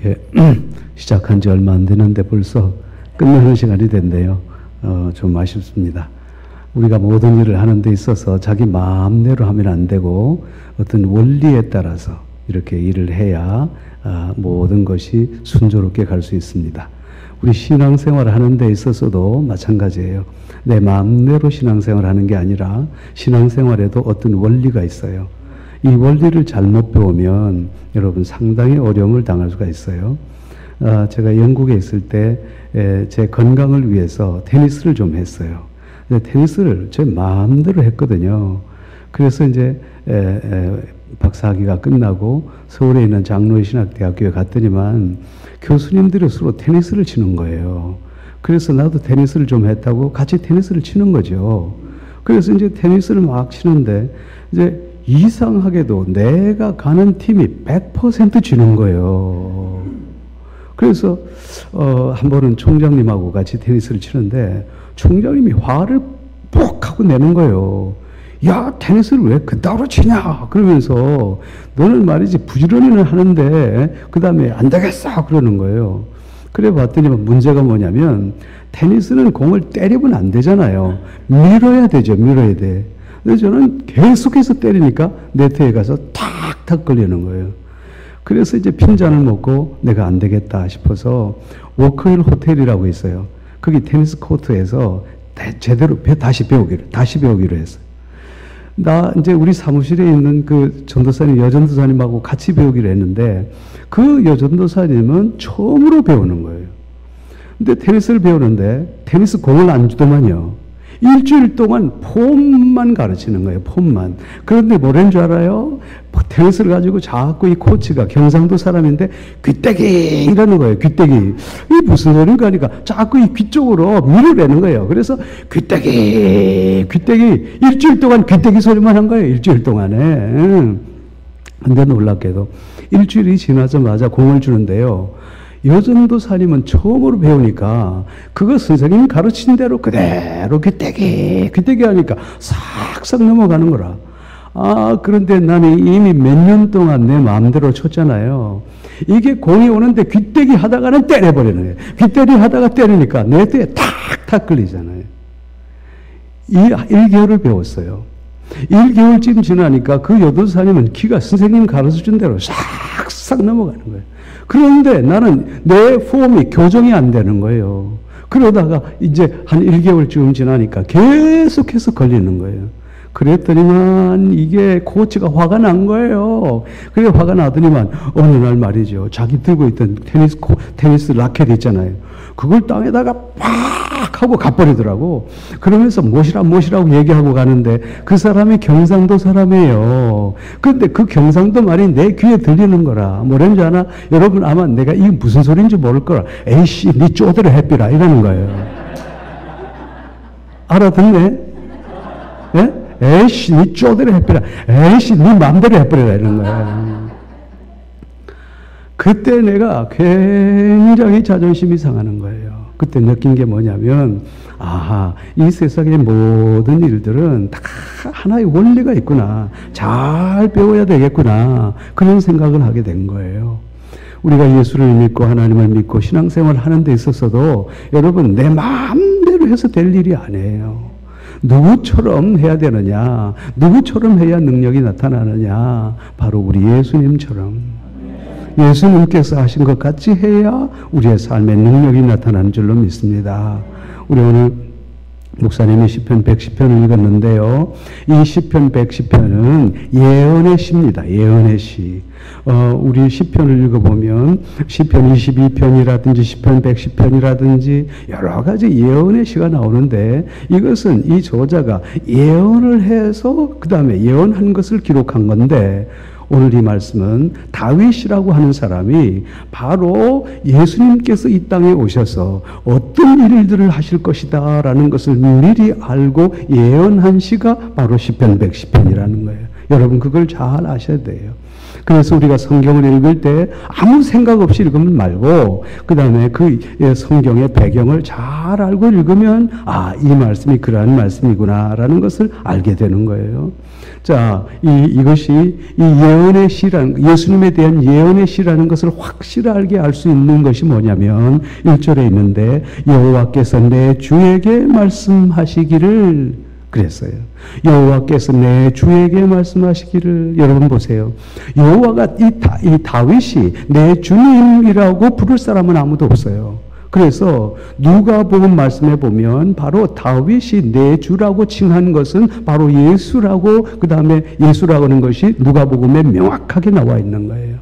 이렇게 시작한 지 얼마 안 되는데 벌써 끝나는 시간이 됐네요. 좀 아쉽습니다. 우리가 모든 일을 하는 데 있어서 자기 마음대로 하면 안 되고 어떤 원리에 따라서 이렇게 일을 해야 모든 것이 순조롭게 갈 수 있습니다. 우리 신앙생활을 하는 데 있어서도 마찬가지예요. 내 마음대로 신앙생활을 하는 게 아니라 신앙생활에도 어떤 원리가 있어요. 이 원리를 잘못 배우면 여러분 상당히 어려움을 당할 수가 있어요. 제가 영국에 있을 때 제 건강을 위해서 테니스를 좀 했어요. 테니스를 제 마음대로 했거든요. 그래서 이제 박사학위가 끝나고 서울에 있는 장로의 신학대학교에 갔더니만 교수님들이 서로 테니스를 치는 거예요. 그래서 나도 테니스를 좀 했다고 같이 테니스를 치는 거죠. 그래서 이제 테니스를 막 치는데 이제 이상하게도 내가 가는 팀이 100% 지는 거예요. 그래서 한 번은 총장님하고 같이 테니스를 치는데 총장님이 화를 뻑 하고 내는 거예요. 야, 테니스를 왜 그따위로 치냐? 그러면서 너는 말이지 부지런히는 하는데 그 다음에 안 되겠어 그러는 거예요. 그래 봤더니 문제가 뭐냐면 테니스는 공을 때리면 안 되잖아요. 밀어야 되죠. 밀어야 돼. 그래서 저는 계속해서 때리니까 네트에 가서 탁탁 걸리는 거예요. 그래서 이제 핀잔을 먹고 내가 안 되겠다 싶어서 워크힐 호텔이라고 있어요. 거기 테니스 코트에서 제대로 다시 배우기로 했어요. 나 이제 우리 사무실에 있는 그 전도사님, 여전도사님하고 같이 배우기로 했는데 그 여전도사님은 처음으로 배우는 거예요. 근데 테니스를 배우는데 테니스 공을 안 주더만요. 일주일 동안 폼만 가르치는 거예요. 폼만. 그런데 뭐라는 줄 알아요? 테니스를 가지고 자꾸 이 코치가 경상도 사람인데 귀때기 이러는 거예요. 귀때기. 이게 무슨 소리인가 하니까 자꾸 이 귀 쪽으로 밀어내는 거예요. 그래서 귀때기 일주일 동안 귀때기 소리만 한 거예요. 일주일 동안에. 근데 놀랍게도 일주일이 지나자마자 공을 주는데요. 여전도사님은 처음으로 배우니까 그거 선생님이 가르친 대로 그대로 귀때기 하니까 싹싹 넘어가는 거라. 그런데 나는 이미 몇 년 동안 내 마음대로 쳤잖아요. 이게 공이 오는데 귀때기 하다가는 때려버리는 거예요. 귀때기 하다가 때리니까 내 뒤에 탁탁 걸리잖아요. 1개월을 배웠어요. 1개월쯤 지나니까 그 여전도사님은 키가 선생님 가르쳐준 대로 싹싹 넘어가는 거예요. 그런데 나는 내 폼이 교정이 안 되는 거예요. 그러다가 이제 한 1개월쯤 지나니까 계속해서 걸리는 거예요. 그랬더니만 이게 코치가 화가 난 거예요. 그래 화가 나더니만 어느 날 말이죠. 자기 들고 있던 테니스 라켓 있잖아요. 그걸 땅에다가 팍 하고 가버리더라고. 그러면서 못이라고 얘기하고 가는데 그 사람이 경상도 사람이에요. 그런데 그 경상도 말이 내 귀에 들리는 거라. 뭐라는 줄 아나? 여러분 아마 내가 이게 무슨 소리인지 모를 거라. 에이씨 니 쪼대로 해비라 이러는 거예요. 알아듣네? 예? 에이씨 니 쪼대로 해비라. 에이씨 니 맘대로 해버리라 이러는 거예요. 그때 내가 굉장히 자존심이 상하는 거예요. 그때 느낀 게 뭐냐면, 이 세상의 모든 일들은 다 하나의 원리가 있구나. 잘 배워야 되겠구나. 그런 생각을 하게 된 거예요. 우리가 예수를 믿고 하나님을 믿고 신앙생활을 하는 데 있어서도 여러분 내 마음대로 해서 될 일이 아니에요. 누구처럼 해야 되느냐? 누구처럼 해야 능력이 나타나느냐? 바로 우리 예수님처럼. 예수님께서 하신 것 같이 해야 우리의 삶의 능력이 나타나는 줄로 믿습니다. 우리 오늘 목사님이 시편 110편을 읽었는데요. 이 시편 110편은 예언의 시입니다. 예언의 시. 우리 시편을 읽어보면 시편 22편이라든지 시편 110편이라든지 여러 가지 예언의 시가 나오는데 이것은 이 저자가 예언을 해서 그 다음에 예언한 것을 기록한 건데 오늘 이 말씀은 다윗이라고 하는 사람이 바로 예수님께서 이 땅에 오셔서 어떤 일들을 하실 것이다 라는 것을 미리 알고 예언한 시가 바로 시편 110편이라는 거예요. 여러분 그걸 잘 아셔야 돼요. 그래서 우리가 성경을 읽을 때 아무 생각 없이 읽으면 말고 그 다음에 그 성경의 배경을 잘 알고 읽으면 이 말씀이 그러한 말씀이구나 라는 것을 알게 되는 거예요. 자, 이것이 이 예언의 시라는, 예수님에 대한 예언의 시라는 것을 확실하게 알 수 있는 것이 뭐냐면 1절에 있는데 여호와께서 내 주에게 말씀하시기를 그랬어요. 여호와께서 내 주에게 말씀하시기를. 여러분 보세요. 여호와가 이 다윗이 내 주님이라고 부를 사람은 아무도 없어요. 그래서 누가복음 말씀에 보면 바로 다윗이 내 주라고 칭한 것은 바로 예수라고, 그 다음에 예수라고 하는 것이 누가복음에 명확하게 나와 있는 거예요.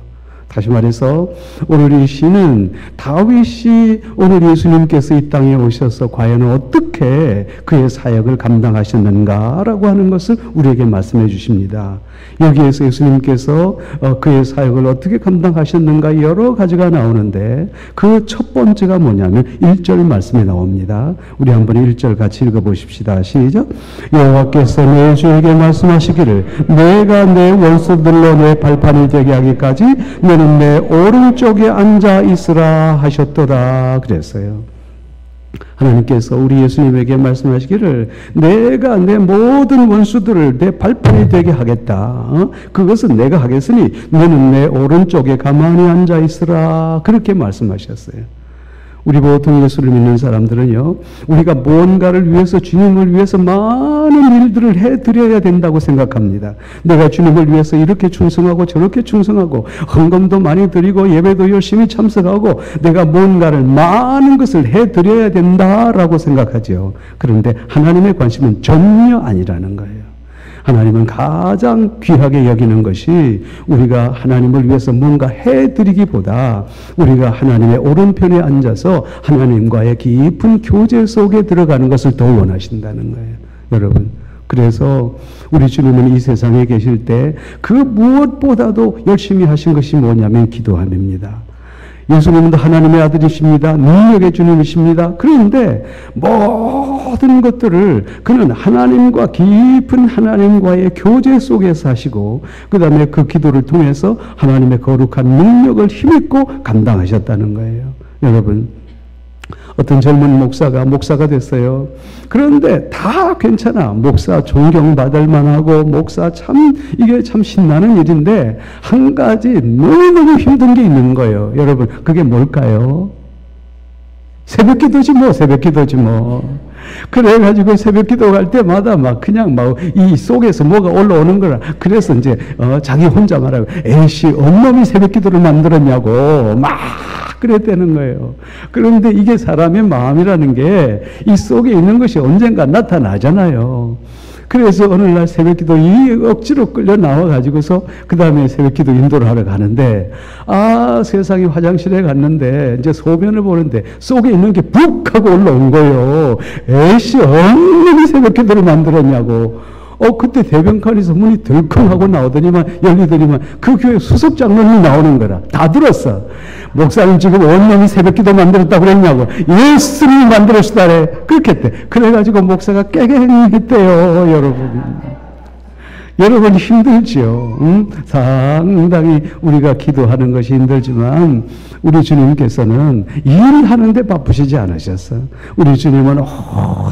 다시 말해서 오늘 이 시는 다윗이 오늘 예수님께서 이 땅에 오셔서 과연 어떻게 그의 사역을 감당하셨는가라고 하는 것을 우리에게 말씀해 주십니다. 여기에서 예수님께서 그의 사역을 어떻게 감당하셨는가 여러 가지가 나오는데 그 첫 번째가 뭐냐면 1절 말씀에 나옵니다. 우리 한번 1절 같이 읽어보십시다. 시작. 여호와께서 내 주에게 말씀하시기를 내가 내 원수들로 내 발판이 되게 하기까지 너는 내 오른쪽에 앉아 있으라 하셨더라 그랬어요. 하나님께서 우리 예수님에게 말씀하시기를 내가 내 모든 원수들을 내 발판이 되게 하겠다. 그것은 내가 하겠으니 너는 내 오른쪽에 가만히 앉아 있으라. 그렇게 말씀하셨어요. 우리 보통 예수를 믿는 사람들은요, 우리가 무언가를 위해서, 주님을 위해서 많은 일들을 해드려야 된다고 생각합니다. 내가 주님을 위해서 이렇게 충성하고 저렇게 충성하고 헌금도 많이 드리고 예배도 열심히 참석하고 내가 무언가를 많은 것을 해드려야 된다라고 생각하죠. 그런데 하나님의 관심은 전혀 아니라는 거예요. 하나님은 가장 귀하게 여기는 것이 우리가 하나님을 위해서 뭔가 해드리기보다 우리가 하나님의 오른편에 앉아서 하나님과의 깊은 교제 속에 들어가는 것을 더 원하신다는 거예요. 여러분, 그래서 우리 주님은 이 세상에 계실 때 그 무엇보다도 열심히 하신 것이 뭐냐면 기도함입니다. 예수님도 하나님의 아들이십니다. 능력의 주님이십니다. 그런데 모든 것들을 그는 하나님과 깊은 하나님과의 교제 속에서 하시고 그 다음에 그 기도를 통해서 하나님의 거룩한 능력을 힘입고 감당하셨다는 거예요. 여러분, 어떤 젊은 목사가 됐어요. 그런데 다 괜찮아. 목사 존경받을 만하고 목사 이게 참 신나는 일인데 한 가지 너무너무 힘든 게 있는 거예요. 여러분, 그게 뭘까요? 새벽 기도지 뭐. 그래가지고 새벽 기도 갈 때마다 그냥 이 속에서 뭐가 올라오는 거라. 그래서 이제 자기 혼자 말하고 에이씨 언놈이 새벽 기도를 만들었냐고 막 그랬다는 거예요. 그런데 이게 사람의 마음이라는 게 이 속에 있는 것이 언젠가 나타나잖아요. 그래서 어느 날 새벽기도 억지로 끌려 나와가지고서 그 다음에 새벽기도 인도를 하러 가는데 세상에 화장실에 갔는데 이제 소변을 보는데 속에 있는 게 북 하고 올라온 거예요. 에이씨 얼마나 새벽기도를 만들었냐고. 그때 대변칸에서 문이 덜컹하고 나오더니만 열리더니만 그 교회 수석 장로님이 나오는 거라. 다 들었어. 목사님 지금 원놈이 새벽기도 만들었다고 그랬냐고. 예수님이 만들었다래. 그렇게 했대. 그래가지고 목사가 깨갱했대요. 여러분 힘들지요. 상당히 우리가 기도하는 것이 힘들지만 우리 주님께서는 일하는데 바쁘시지 않으셨어. 우리 주님은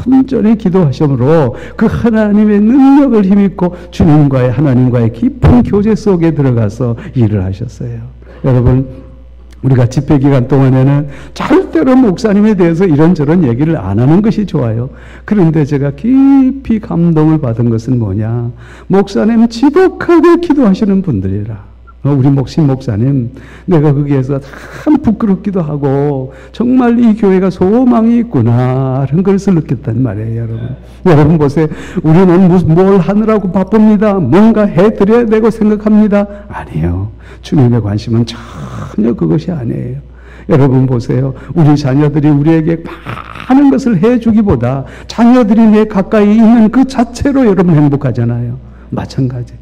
온전히 기도하심으로 그 하나님의 능력을 힘입고 주님과의 하나님과의 깊은 교제 속에 들어가서 일을 하셨어요. 여러분, 우리가 집회 기간 동안에는 절대로 목사님에 대해서 이런저런 얘기를 안 하는 것이 좋아요. 그런데 제가 깊이 감동을 받은 것은 뭐냐? 목사님 지독하게 기도하시는 분들이라. 우리 목사님, 내가 거기에서 참 부끄럽기도 하고 정말 이 교회가 소망이 있구나 하는 것을 느꼈단 말이에요. 여러분 보세요. 우리는 뭘 하느라고 바쁩니다. 뭔가 해드려야 되고 생각합니다. 아니에요. 주님의 관심은 전혀 그것이 아니에요. 여러분 보세요. 우리 자녀들이 우리에게 많은 것을 해주기보다 자녀들이 내 가까이 있는 그 자체로 여러분 행복하잖아요. 마찬가지.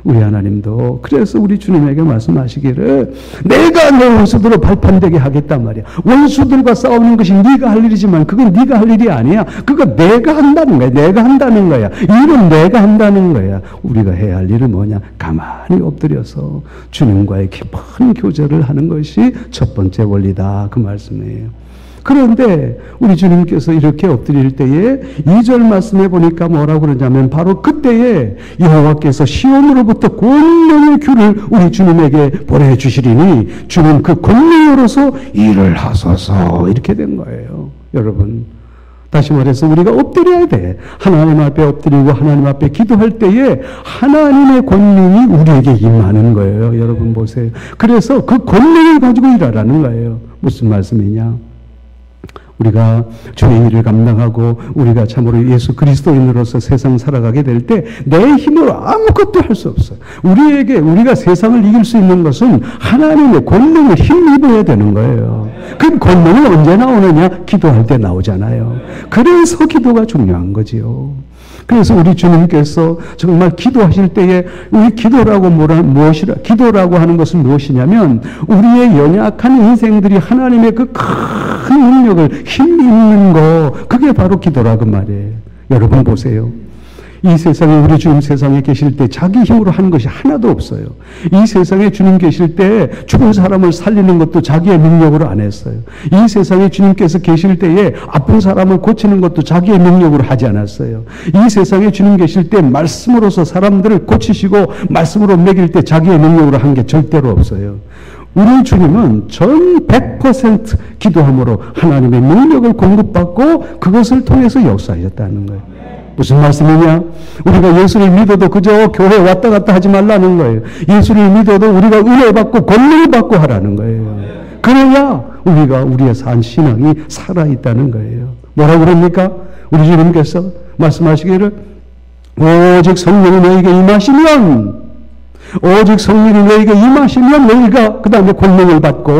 우리 하나님도 그래서 우리 주님에게 말씀하시기를 내가 내 원수들을 발판되게 하겠단 말이야. 원수들과 싸우는 것이 네가 할 일이지만 그건 네가 할 일이 아니야. 그거 내가 한다는 거야. 내가 한다는 거야. 일은 내가 한다는 거야. 우리가 해야 할 일은 뭐냐? 가만히 엎드려서 주님과의 깊은 교제를 하는 것이 첫 번째 원리다. 그 말씀이에요. 그런데 우리 주님께서 이렇게 엎드릴 때에 2절 말씀해 보니까 뭐라고 그러냐면 바로 그때에 여호와께서 시온으로부터 권능의 귤을 우리 주님에게 보내주시리니 주는 그 권능으로서 일을 하소서 이렇게 된 거예요. 여러분 다시 말해서 우리가 엎드려야 돼. 하나님 앞에 엎드리고 하나님 앞에 기도할 때에 하나님의 권능이 우리에게 임하는 거예요. 여러분 보세요. 그래서 그 권능을 가지고 일하라는 거예요. 무슨 말씀이냐? 우리가 주의 일을 감당하고 우리가 참으로 예수 그리스도인으로서 세상 살아가게 될 때 내 힘으로 아무것도 할 수 없어요. 우리가 세상을 이길 수 있는 것은 하나님의 권능을 힘입어야 되는 거예요. 그 권능은 언제 나오느냐? 기도할 때 나오잖아요. 그래서 기도가 중요한 거지요. 그래서 우리 주님께서 정말 기도하실 때에 우리 기도라고 하는 것은 무엇이냐면 우리의 연약한 인생들이 하나님의 그 큰 능력을 힘입는 거 그게 바로 기도라고 말이에요. 여러분 보세요. 이 세상에 우리 주님 세상에 계실 때 자기 힘으로 하는 것이 하나도 없어요. 이 세상에 주님 계실 때 죽은 사람을 살리는 것도 자기의 능력으로 안 했어요. 이 세상에 주님께서 계실 때에 아픈 사람을 고치는 것도 자기의 능력으로 하지 않았어요. 이 세상에 주님 계실 때 말씀으로서 사람들을 고치시고 말씀으로 먹일 때 자기의 능력으로 한 게 절대로 없어요. 우리 주님은 전 100% 기도함으로 하나님의 능력을 공급받고 그것을 통해서 역사하셨다는 거예요. 무슨 말씀이냐? 우리가 예수를 믿어도 그저 교회 왔다 갔다 하지 말라는 거예요. 예수를 믿어도 우리가 은혜 받고 권능을 받고 하라는 거예요. 그래야 우리가 우리의 산 신앙이 살아있다는 거예요. 뭐라고 그럽니까? 우리 주님께서 말씀하시기를 오직 성령이 너에게 임하시면 너희가 그 다음에 권능을 받고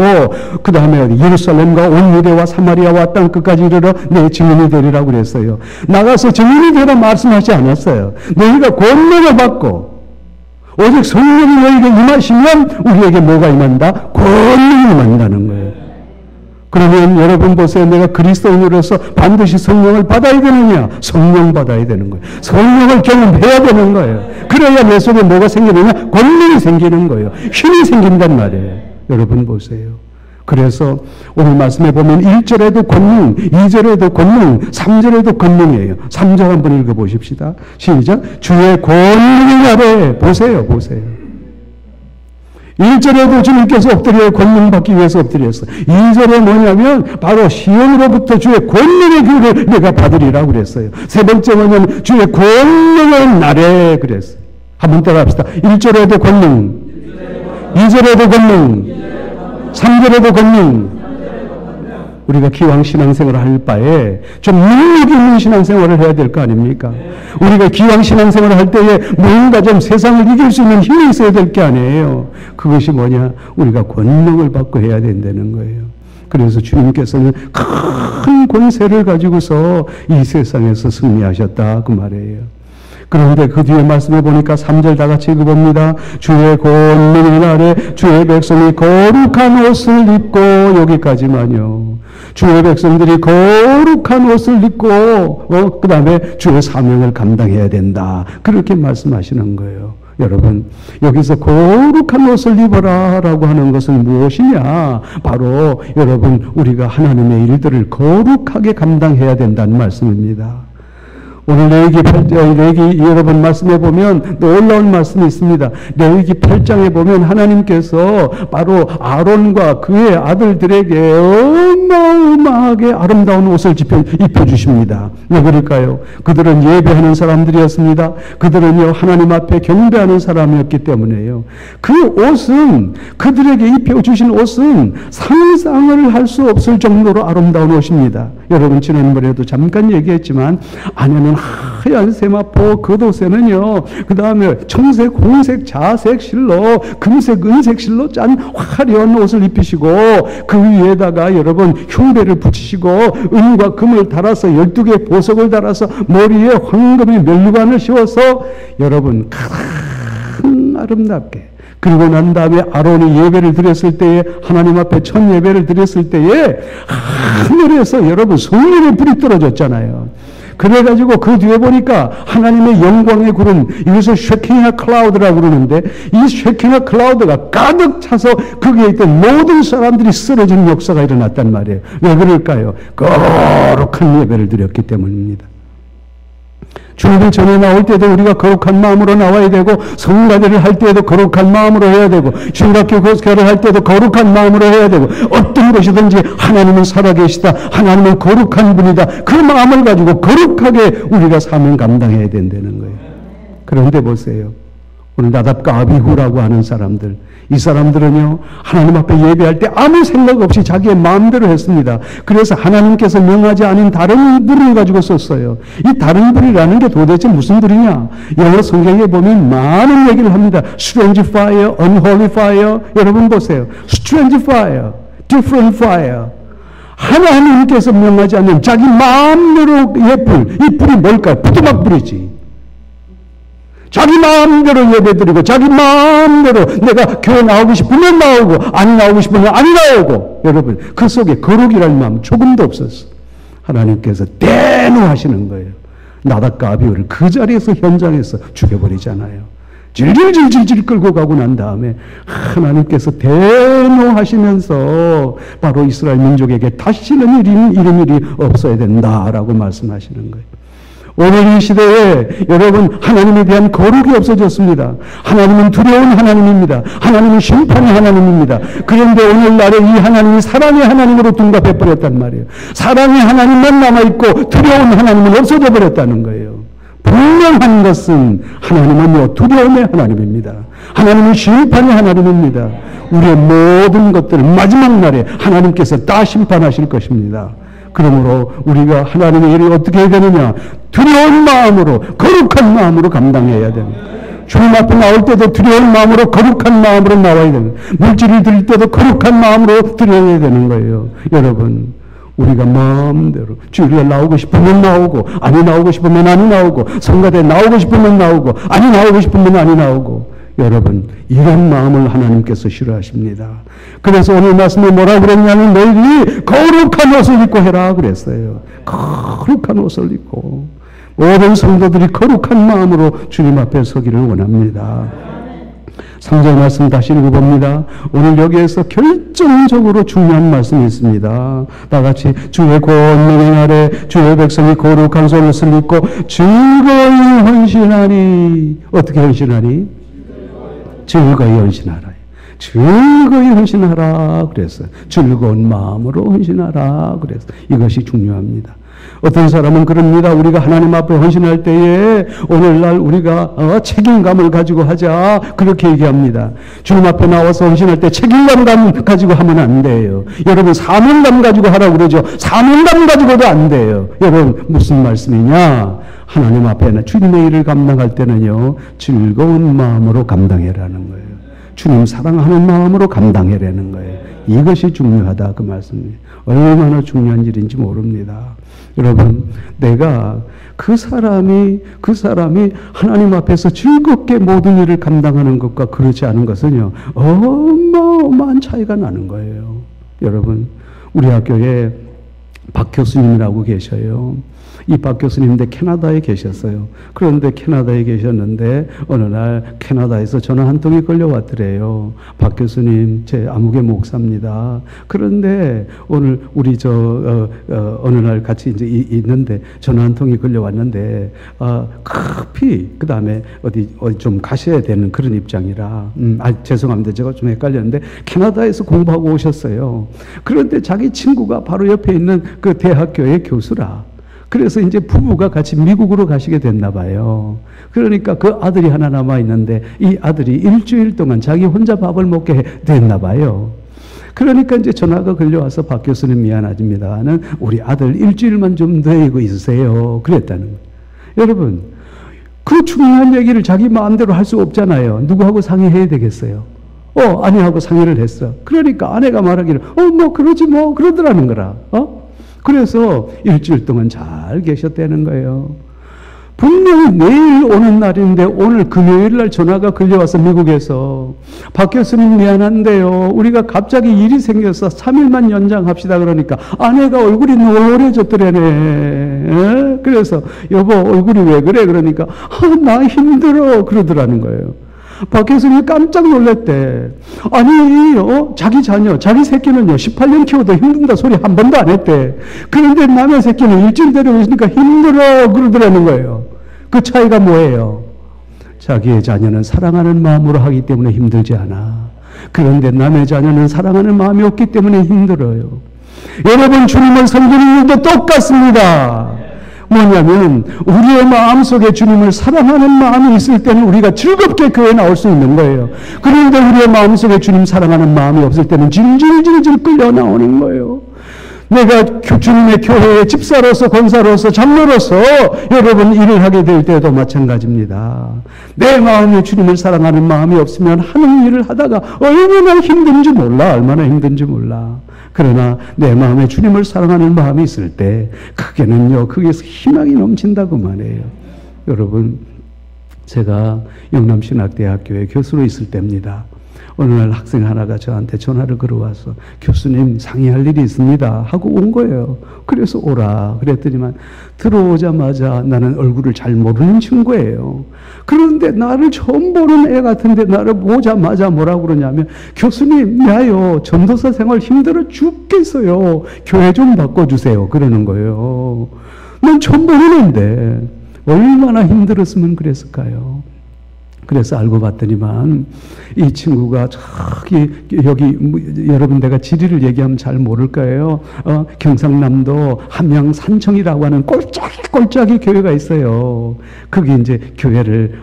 그 다음에 예루살렘과 온 유대와 사마리아와 땅 끝까지 이르러 내 증인이 되리라고 그랬어요. 나가서 증인이 되라 말씀하지 않았어요. 너희가 권능을 받고 오직 성령이 너희에게 임하시면 우리에게 뭐가 임한다? 권능이 임한다는 거예요. 그러면 여러분 보세요. 내가 그리스도인으로서 반드시 성령을 받아야 되느냐? 성령 받아야 되는 거예요. 성령을 경험해야 되는 거예요. 그래야 내 속에 뭐가 생기느냐? 권능이 생기는 거예요. 힘이 생긴단 말이에요. 여러분 보세요. 그래서 오늘 말씀에 보면 1절에도 권능, 2절에도 권능, 3절에도 권능이에요. 3절 한번 읽어보십시다. 시작. 주의 권능이 아래 보세요. 1절에도 주님께서 엎드려 권능 받기 위해서 엎드렸어요. 2절에 뭐냐면 바로 시온으로부터 주의 권능의 귤을 내가 받으리라고 그랬어요. 세 번째 뭐냐면 주의 권능의 날에 그랬어요. 한번 따라합시다. 1절에도 권능, 2절에도 권능, 3절에도 권능. 우리가 기왕 신앙생활을 할 바에 좀 능력 있는 신앙생활을 해야 될 거 아닙니까? 우리가 기왕 신앙생활을 할 때에 뭔가 좀 세상을 이길 수 있는 힘이 있어야 될 게 아니에요. 그것이 뭐냐? 우리가 권능을 받고 해야 된다는 거예요. 그래서 주님께서는 큰 권세를 가지고서 이 세상에서 승리하셨다 그 말이에요. 그런데 그 뒤에 말씀해 보니까 3절 다 같이 읽어봅니다. 주의 권능의 날에 주의 백성이 거룩한 옷을 입고 여기까지만요. 주의 백성들이 거룩한 옷을 입고 그 다음에 주의 사명을 감당해야 된다. 그렇게 말씀하시는 거예요. 여러분 여기서 거룩한 옷을 입어라 라고 하는 것은 무엇이냐? 바로 여러분 우리가 하나님의 일들을 거룩하게 감당해야 된다는 말씀입니다. 오늘 레위기 여러분 말씀해 보면 놀라운 말씀이 있습니다. 레위기 8장에 보면 하나님께서 바로 아론과 그의 아들들에게 어마어마하게 아름다운 옷을 입혀주십니다. 왜 그럴까요? 그들은 예배하는 사람들이었습니다. 그들은요 하나님 앞에 경배하는 사람이었기 때문에요. 그 옷은 그들에게 입혀주신 옷은 상상을 할 수 없을 정도로 아름다운 옷입니다. 여러분 지난번에도 잠깐 얘기했지만 안에는 하얀 세마포, 겉옷에는요 그 다음에 청색, 홍색, 자색 실로 금색, 은색 실로 짠 화려한 옷을 입히시고 그 위에다가 여러분 흉배를 붙이시고 은과 금을 달아서 12개의 보석을 달아서 머리에 황금의 면류관을 씌워서 여러분 큰 아름답게. 그리고 난 다음에 아론이 예배를 드렸을 때에, 하나님 앞에 첫 예배를 드렸을 때에 하늘에서 여러분 성령의 불이 떨어졌잖아요. 그래가지고 그 뒤에 보니까 하나님의 영광의 구름, 이것을 쉐키나 클라우드라고 그러는데, 이 쉐키나 클라우드가 가득 차서 거기에 있던 모든 사람들이 쓰러지는 역사가 일어났단 말이에요. 왜 그럴까요? 거룩한 예배를 드렸기 때문입니다. 주님 전에 나올 때도 우리가 거룩한 마음으로 나와야 되고, 성가대를 할 때에도 거룩한 마음으로 해야 되고, 신학교 교회를 할 때도 거룩한 마음으로 해야 되고, 어떤 것이든지 하나님은 살아계시다, 하나님은 거룩한 분이다, 그 마음을 가지고 거룩하게 우리가 사명 감당해야 된다는 거예요. 그런데 보세요, 오늘 나답과 아비후라고 하는 사람들, 이 사람들은요, 하나님 앞에 예배할 때 아무 생각 없이 자기의 마음대로 했습니다. 그래서 하나님께서 명하지 않은 다른 불을 가지고 썼어요. 이 다른 불이라는 게 도대체 무슨 불이냐? 영어 성경에 보면 많은 얘기를 합니다. Strange fire, unholy fire. 여러분 보세요. Strange fire, different fire. 하나님께서 명하지 않는 자기 마음대로의 불. 이 불이 뭘까요? 부두막 불이지. 자기 마음대로 예배드리고, 자기 마음대로 내가 교회 나오고 싶으면 나오고, 안 나오고 싶으면 안 나오고. 여러분, 그 속에 거룩이라는 마음 조금도 없었어. 하나님께서 대노하시는 거예요. 나답과 아비후를 그 자리에서, 현장에서 죽여버리잖아요. 질질질질 끌고 가고 난 다음에 하나님께서 대노하시면서 바로 이스라엘 민족에게 다시는 이런 일이 없어야 된다라고 말씀하시는 거예요. 오늘 이 시대에 여러분, 하나님에 대한 거룩이 없어졌습니다. 하나님은 두려운 하나님입니다. 하나님은 심판의 하나님입니다. 그런데 오늘날에 이 하나님이 사랑의 하나님으로 둔갑해버렸단 말이에요. 사랑의 하나님만 남아있고 두려운 하나님은 없어져 버렸다는 거예요. 분명한 것은 하나님은요, 두려움의 하나님입니다. 하나님은 심판의 하나님입니다. 우리의 모든 것들을 마지막 날에 하나님께서 다 심판하실 것입니다. 그러므로 우리가 하나님의 일을 어떻게 해야 되느냐? 두려운 마음으로, 거룩한 마음으로 감당해야 됩니다. 주님 앞에 나올 때도 두려운 마음으로, 거룩한 마음으로 나와야 됩니다. 물질을 드릴 때도 거룩한 마음으로 드려야 되는 거예요. 여러분, 우리가 마음대로 주일에 나오고 싶으면 나오고, 아니 나오고 싶으면 아니 나오고, 성가대 나오고 싶으면 나오고, 아니 나오고 싶으면 아니 나오고. 여러분, 이런 마음을 하나님께서 싫어하십니다. 그래서 오늘 말씀에 뭐라 그랬냐면, 너희들이 거룩한 옷을 입고 해라 그랬어요. 거룩한 옷을 입고. 모든 성도들이 거룩한 마음으로 주님 앞에 서기를 원합니다. 3절 말씀 다시 읽어봅니다. 오늘 여기에서 결정적으로 중요한 말씀이 있습니다. 다 같이, 주의 권능의 날에 주의 백성이 거룩한 옷을 입고 즐거이 헌신하니. 어떻게 헌신하니? 즐거이 헌신하라. 즐거이 헌신하라 그랬어요. 즐거운 마음으로 헌신하라 그랬어요. 이것이 중요합니다. 어떤 사람은 그럽니다. 우리가 하나님 앞에 헌신할 때에 오늘날 우리가 책임감을 가지고 하자, 그렇게 얘기합니다. 주님 앞에 나와서 헌신할 때 책임감 가지고 하면 안 돼요. 여러분, 사명감 가지고 하라고 그러죠. 사명감 가지고도 안 돼요. 여러분, 무슨 말씀이냐? 하나님 앞에는 주님의 일을 감당할 때는요, 즐거운 마음으로 감당해라는 거예요. 주님 사랑하는 마음으로 감당해라는 거예요. 이것이 중요하다, 그 말씀이에요. 얼마나 중요한 일인지 모릅니다. 여러분, 내가 그 사람이 하나님 앞에서 즐겁게 모든 일을 감당하는 것과 그렇지 않은 것은요, 어마어마한 차이가 나는 거예요. 여러분, 우리 학교에 박 교수님이라고 계셔요. 이 박 교수님인데 캐나다에 계셨어요. 그런데 캐나다에 계셨는데 어느 날 캐나다에서 전화 한 통이 걸려왔더래요. 박 교수님, 제 아무개 목사입니다. 그런데 오늘 우리 어느 날 같이 이제 있는데 전화 한 통이 걸려왔는데 급히 그 다음에 어디 좀 가셔야 되는 그런 입장이라 죄송합니다. 제가 좀 헷갈렸는데 캐나다에서 공부하고 오셨어요. 그런데 자기 친구가 바로 옆에 있는 그 대학교의 교수라. 그래서 이제 부부가 같이 미국으로 가시게 됐나 봐요. 그러니까 그 아들이 하나 남아 있는데 이 아들이 일주일 동안 자기 혼자 밥을 먹게 됐나 봐요. 그러니까 이제 전화가 걸려와서 박 교수님 미안하십니다는 우리 아들 일주일만 좀 데리고 있으세요. 그랬다는 거예요. 여러분, 그 중요한 얘기를 자기 마음대로 할 수 없잖아요. 누구하고 상의해야 되겠어요? 아내하고 상의를 했어. 그러니까 아내가 말하기를 뭐 그러지 뭐 그러더라는 거라. 그래서 일주일 동안 잘 계셨다는 거예요. 분명히 내일 오는 날인데 오늘 금요일 날 전화가 걸려와서 미국에서 박 교수님 미안한데요. 우리가 갑자기 일이 생겨서 3일만 연장합시다. 그러니까 아내가 얼굴이 노래졌더래네. 그래서 여보 얼굴이 왜 그래? 그러니까 나 힘들어 그러더라는 거예요. 박 교수님이 깜짝 놀랐대. 아니, 자기 자녀, 자기 새끼는요, 18년 키워도 힘든다 소리 한 번도 안 했대. 그런데 남의 새끼는 일주일 데리고 있으니까 힘들어, 그러더라는 거예요. 그 차이가 뭐예요? 자기의 자녀는 사랑하는 마음으로 하기 때문에 힘들지 않아. 그런데 남의 자녀는 사랑하는 마음이 없기 때문에 힘들어요. 여러분, 주님을 섬기는 일도 똑같습니다. 뭐냐면 우리의 마음속에 주님을 사랑하는 마음이 있을 때는 우리가 즐겁게 교회에 나올 수 있는 거예요. 그런데 우리의 마음속에 주님 사랑하는 마음이 없을 때는 질질질질 끌려 나오는 거예요. 내가 주님의 교회의 집사로서 권사로서 장로로서 여러분 일을 하게 될 때도 마찬가지입니다. 내 마음에 주님을 사랑하는 마음이 없으면 하는 일을 하다가 얼마나 힘든지 몰라. 얼마나 힘든지 몰라. 그러나 내 마음에 주님을 사랑하는 마음이 있을 때 그게는요, 거기에서 희망이 넘친다고 말해요. 여러분, 제가 영남신학대학교에 교수로 있을 때입니다. 어느 날 학생 하나가 저한테 전화를 걸어와서 교수님 상의할 일이 있습니다 하고 온 거예요. 그래서 오라 그랬더니만 들어오자마자 나는 얼굴을 잘 모르는 친구예요. 그런데 나를 처음 보는 애 같은데 나를 보자마자 뭐라고 그러냐면 교수님 나요 전도사 생활 힘들어 죽겠어요. 교회 좀 바꿔주세요 그러는 거예요. 난 처음 보는 애인데 얼마나 힘들었으면 그랬을까요? 그래서 알고 봤더니만 이 친구가 저기 여기 여러분 내가 지리를 얘기하면 잘 모를 거예요. 경상남도 함양 산청이라고 하는 꼴짝이 교회가 있어요. 거기 이제 교회를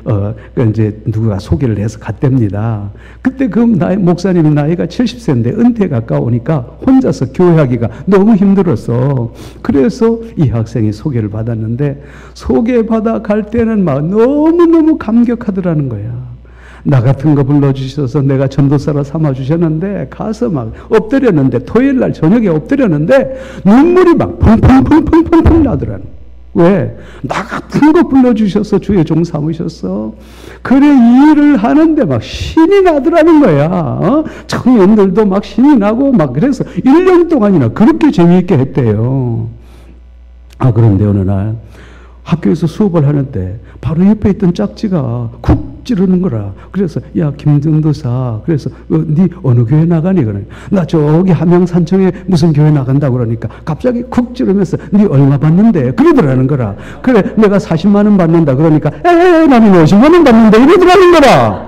이제 누가 소개를 해서 갔답니다. 그때 그 목사님이 나이가 70세인데 은퇴 가까우니까 혼자서 교회하기가 너무 힘들었어. 그래서 이 학생이 소개를 받았는데 소개받아 갈 때는 막 너무너무 감격하더라는 거야. 나 같은 거 불러주셔서 내가 전도사로 삼아주셨는데 가서 막 엎드렸는데 토요일 날 저녁에 엎드렸는데 눈물이 막 펑펑펑펑펑 나더라는 거야. 왜? 나 같은 거 불러주셔서 주의 종 삼으셨어. 그래 이 일을 하는데 막 신이 나더라는 거야. 청년들도 막 신이 나고 막 그래서 1년 동안이나 그렇게 재미있게 했대요. 그런데 어느 날 학교에서 수업을 하는데 바로 옆에 있던 짝지가 쿡 찌르는 거라. 그래서 야 김전도사 그래서 네 어느 교회 나가니? 그러니까 나 저기 함양산청에 무슨 교회 나간다고 그러니까 갑자기 쿡 찌르면서 네 얼마 받는데? 그러더라는 거라. 그래 내가 40만 원 받는다 그러니까 나는 50만 원 받는데 이러더라는 거라.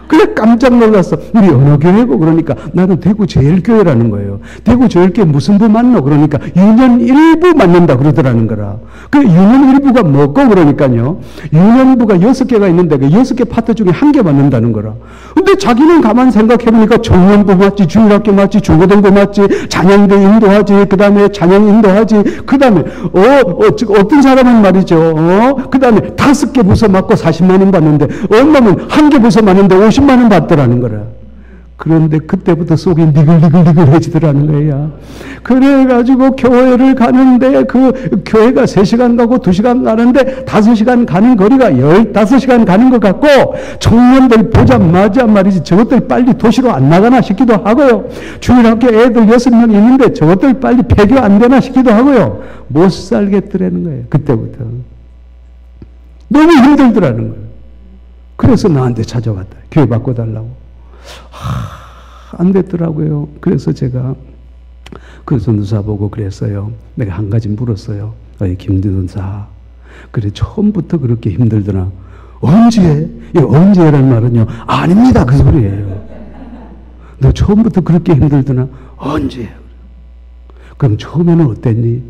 그래 깜짝 놀랐어. 우리 어느 교회고? 그러니까 나는 대구 제일교회라는 거예요. 대구 제일교회 무슨 부 맞노? 그러니까 유년 일부 맞는다 그러더라는 거라. 그 유년 일부가 뭐고? 그러니까요. 유년부가 6개가 있는데 그 6개 파트 중에 1개 맞는다는 거라. 근데 자기는 가만 생각해보니까 청년부 맞지, 중학교 맞지, 중고등부 맞지, 찬양대 인도하지, 그 다음에 찬양 인도하지, 그 다음에 어떤 사람은 말이죠. 그 다음에 5개 부서 맞고 40만 원 받는데 어느 놈은 1개 부서 맞는데 50만 원 받더라는 거라. 그런데 그때부터 속이 니글니글니글해지더라는 거야. 그래가지고 교회를 가는데 그 교회가 3시간 가고 2시간 가는데 5시간 가는 거리가 15시간 가는 것 같고 청년들 보자마자 말이지 저것들 빨리 도시로 안 나가나 싶기도 하고요. 주일학교 애들 6명 있는데 저것들 빨리 폐교 안 되나 싶기도 하고요. 못 살겠더라는 거예요. 그때부터. 너무 힘들더라는 거예요. 그래서 나한테 찾아왔다. 교회 바꿔달라고. 안 됐더라고요. 그래서 제가 그 전도사 보고 그랬어요. 내가 한 가지 물었어요. 김전도사. 그래 처음부터 그렇게 힘들더나? 언제? 언제라는 말은요. 아닙니다. 그 소리예요. 너 처음부터 그렇게 힘들더나? 언제? 그럼 처음에는 어땠니?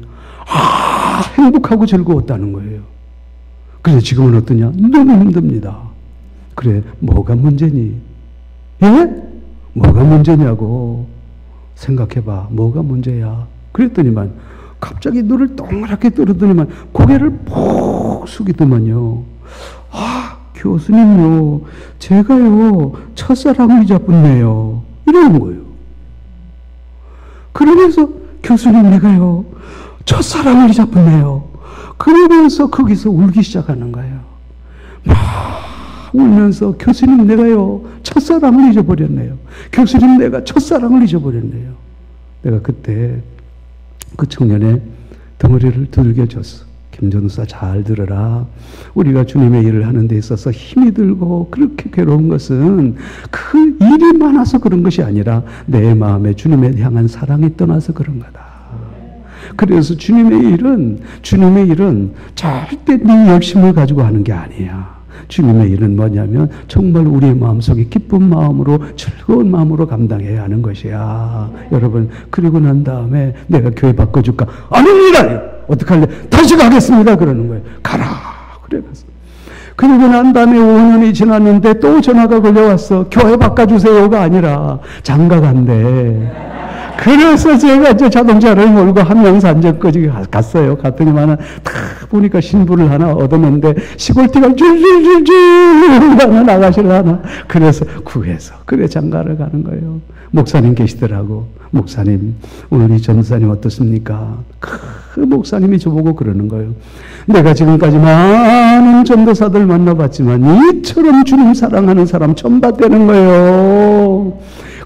행복하고 즐거웠다는 거예요. 그래서 지금은 어떠냐? 너무 힘듭니다. 그래 뭐가 문제니? 예? 뭐가 문제냐고 생각해봐. 뭐가 문제야? 그랬더니만 갑자기 눈을 동그랗게 뜨더니만 고개를 푹 숙이더만요. 교수님요 제가요 첫사랑을 잡았네요 이러는 거예요. 그러면서 교수님 내가요 첫사랑을 잡았네요. 그러면서 거기서 울기 시작하는 거예요. 막 울면서 교수님 내가요 첫사랑을 잊어버렸네요. 교수님 내가 첫사랑을 잊어버렸네요. 내가 그때 그 청년의 덩어리를 두들겨줬어. 김전사 잘 들어라. 우리가 주님의 일을 하는 데 있어서 힘이 들고 그렇게 괴로운 것은 그 일이 많아서 그런 것이 아니라 내 마음에 주님에 향한 사랑이 떠나서 그런 거다. 그래서 주님의 일은 절대 네 열심을 가지고 하는 게 아니야. 주님의 일은 뭐냐면 정말 우리의 마음속에 기쁜 마음으로 즐거운 마음으로 감당해야 하는 것이야. 여러분, 그리고 난 다음에 내가 교회 바꿔줄까? 아닙니다. 어떻게 할래? 다시 가겠습니다. 그러는 거예요. 가라. 그래 갔어. 그리고 난 다음에 5년이 지났는데 또 전화가 걸려왔어. 교회 바꿔주세요가 아니라 장가 간대. 그래서 제가 이제 자동차를 몰고 함양산전까지 갔어요. 갔더니만은 딱 보니까 신부를 하나 얻었는데 시골티가 줄줄줄줄 하는 아가씨를 하나. 그래서 구해서 그래 장가를 가는 거예요. 목사님 계시더라고. 목사님 오늘 이 전사님 어떻습니까? 그 목사님이 저보고 그러는 거예요. 내가 지금까지 많은 전도사들 만나봤지만 이처럼 주님 사랑하는 사람 처음 봤다는 거예요.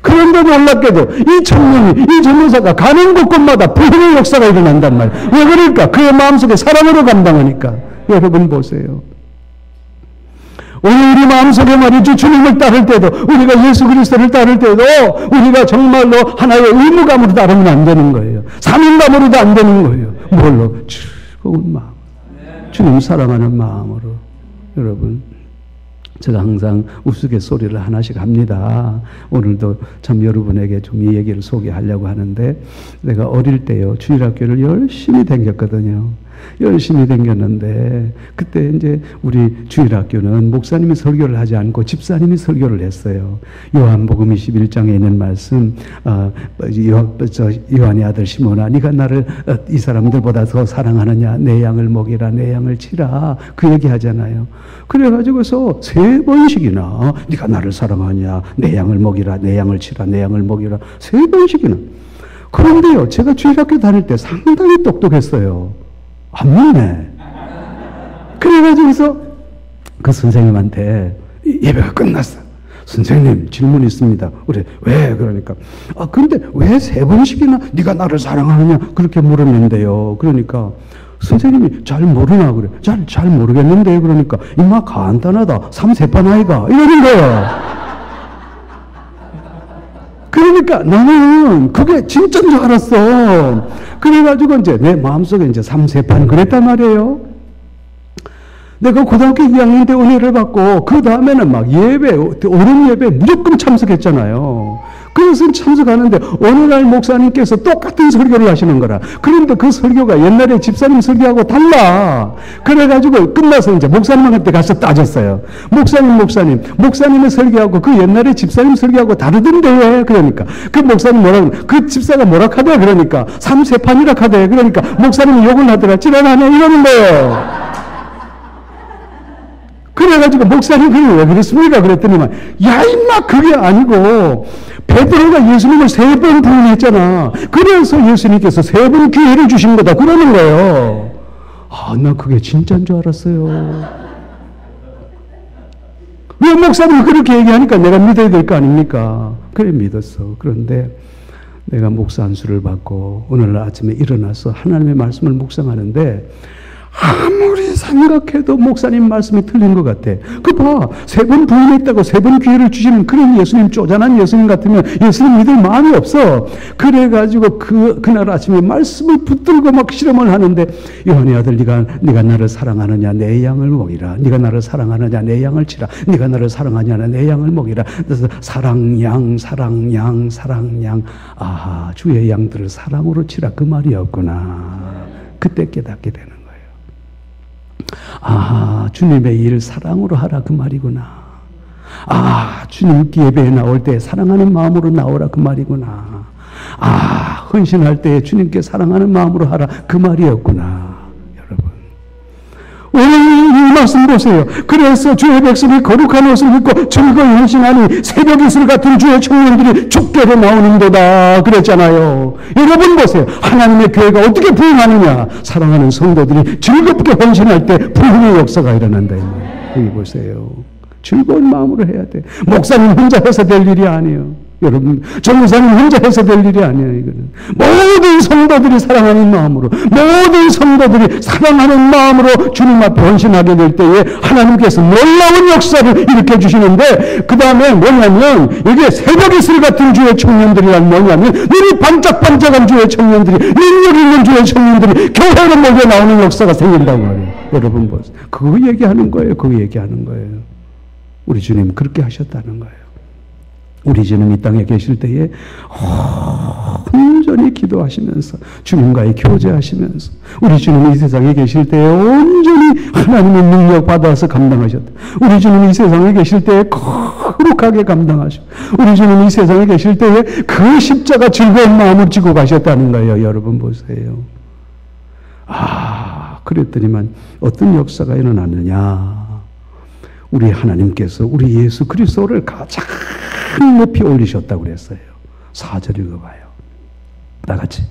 그런데 놀랍게도 이 청년이, 이 전도사가 가는 곳곳마다 부흥의 역사가 일어난단 말이에요. 왜 그럴까? 그의 마음속에 사랑으로 감당하니까. 여러분 보세요. 오늘 우리 마음속에 말이죠. 주님을 따를 때도, 우리가 예수 그리스도를 따를 때도 우리가 정말로 하나의 의무감으로 따르면 안 되는 거예요. 사명감으로도 안 되는 거예요. 뭘로? 즐거운 마음. 주님 사랑하는 마음으로. 여러분, 제가 항상 우스갯소리를 하나씩 합니다. 오늘도 참 여러분에게 좀 이 얘기를 소개하려고 하는데, 내가 어릴 때요 주일학교를 열심히 다녔거든요. 열심히 다녔는데 그때 이제 우리 주일학교는 목사님이 설교를 하지 않고 집사님이 설교를 했어요. 요한복음 21장에 있는 말씀, 요한의 아들 시몬아, 네가 나를 이 사람들보다 더 사랑하느냐? 내 양을 먹이라, 내 양을 치라. 그 얘기 하잖아요. 그래가지고서 3번씩이나 네가 나를 사랑하냐? 내 양을 먹이라, 내 양을 치라, 내 양을 먹이라. 3번씩이나. 그런데요, 제가 주일학교 다닐 때 상당히 똑똑했어요. 안 믿네. 그래가지고서 그 선생님한테 예배가 끝났어. 선생님 질문 있습니다. 그래, 왜? 그러니까 근데 왜 3번씩이나 네가 나를 사랑하느냐 그렇게 물었는데요. 그러니까 선생님이 잘 모르나 그래. 잘 모르겠는데. 그러니까 임마 간단하다. 3세판 아이가 이러는 거야. 그러니까 나는 그게 진짜인 줄 알았어. 그래가지고 이제 내 마음속에 이제 3세판 그랬단 말이에요. 내가 고등학교 2학년 때 은혜를 받고 그 다음에는 막 예배, 오른 예배 무조건 참석했잖아요. 그래서 참석하는데 어느 날 목사님께서 똑같은 설교를 하시는 거라. 그런데 그 설교가 옛날에 집사님 설교하고 달라. 그래가지고 끝나서 이제 목사님한테 가서 따졌어요. 목사님의 설교하고 그 옛날에 집사님 설교하고 다르던데. 그러니까 그 목사님 그 집사가 뭐라 하대. 그러니까 3세판이라 하대. 그러니까 목사님이 욕을 하더라. 지랄하네 이러는 거예요. 그래가지고 목사님 그게 왜 그랬습니까? 그랬더니만 야 임마 그게 아니고 베드로가 예수님을 3번 부인했잖아. 그래서 예수님께서 3번 기회를 주신 거다 그러는 거예요. 나 그게 진짜인 줄 알았어요. 왜 목사님이 그렇게 얘기하니까 내가 믿어야 될 거 아닙니까? 그래 믿었어. 그런데 내가 목사 안수를 받고 오늘 아침에 일어나서 하나님의 말씀을 묵상하는데 아무리 생각해도 목사님 말씀이 틀린 것 같아. 그 봐. 3번 부인했다고 3번 기회를 주시는 그런 예수님, 쪼잔한 예수님 같으면 예수님 믿을 마음이 없어. 그래가지고 그날 아침에 말씀을 붙들고 막 실험을 하는데 요한의 아들 네가 나를 사랑하느냐 내 양을 먹이라. 네가 나를 사랑하느냐 내 양을 치라. 네가 나를 사랑하느냐 내 양을 먹이라. 그래서 사랑양. 아하, 주의 양들을 사랑으로 치라. 그 말이었구나. 그때 깨닫게 되는 주님의 일 사랑으로 하라 그 말이구나. 주님 예배에 나올 때 사랑하는 마음으로 나오라 그 말이구나. 헌신할 때 주님께 사랑하는 마음으로 하라 그 말이었구나. 여러분, 오늘 이 말씀 보세요. 그래서 주의 백성이 거룩한 옷을 입고 즐거이 헌신하니 새벽 이슬 같은 주의 청년들이 족계로 나오는도다 그랬잖아요. 여러분 보세요. 하나님의 교회가 어떻게 부흥하느냐. 사랑하는 성도들이 즐겁게 헌신할 때 부흥의 역사가 일어난다. 여기 보세요. 즐거운 마음으로 해야 돼. 목사님 혼자 해서 될 일이 아니에요. 여러분, 전무사님 혼자 해서 될 일이 아니에요. 이거는 모든 성도들이 사랑하는 마음으로, 모든 성도들이 사랑하는 마음으로 주님 앞에 헌신하게 될 때에 하나님께서 놀라운 역사를 일으켜 주시는데, 그 다음에 뭐냐면 이게 새벽 이슬 같은 주의 청년들이란 뭐냐면 눈이 반짝반짝한 주의 청년들이, 능력 있는 주의 청년들이 교회로 먹여 나오는 역사가 생긴다고 말이에요. 여러분 보세요. 그거 얘기하는 거예요. 그거 얘기하는 거예요. 우리 주님 그렇게 하셨다는 거예요. 우리 주님 이 땅에 계실 때에 온전히 기도하시면서 주님과의 교제하시면서 우리 주님이 이 세상에 계실 때에 온전히 하나님의 능력 받아서 감당하셨다. 우리 주님이 이 세상에 계실 때에 거룩하게 감당하셨다. 우리 주님이 이 세상에 계실 때에 그 십자가 즐거운 마음을 지고 가셨다는 거예요. 여러분 보세요. 그랬더니만 어떤 역사가 일어났느냐. 우리 하나님께서 우리 예수 그리스도를 가장 높이 올리셨다고 그랬어요. 4절 읽어봐요. 다 같이.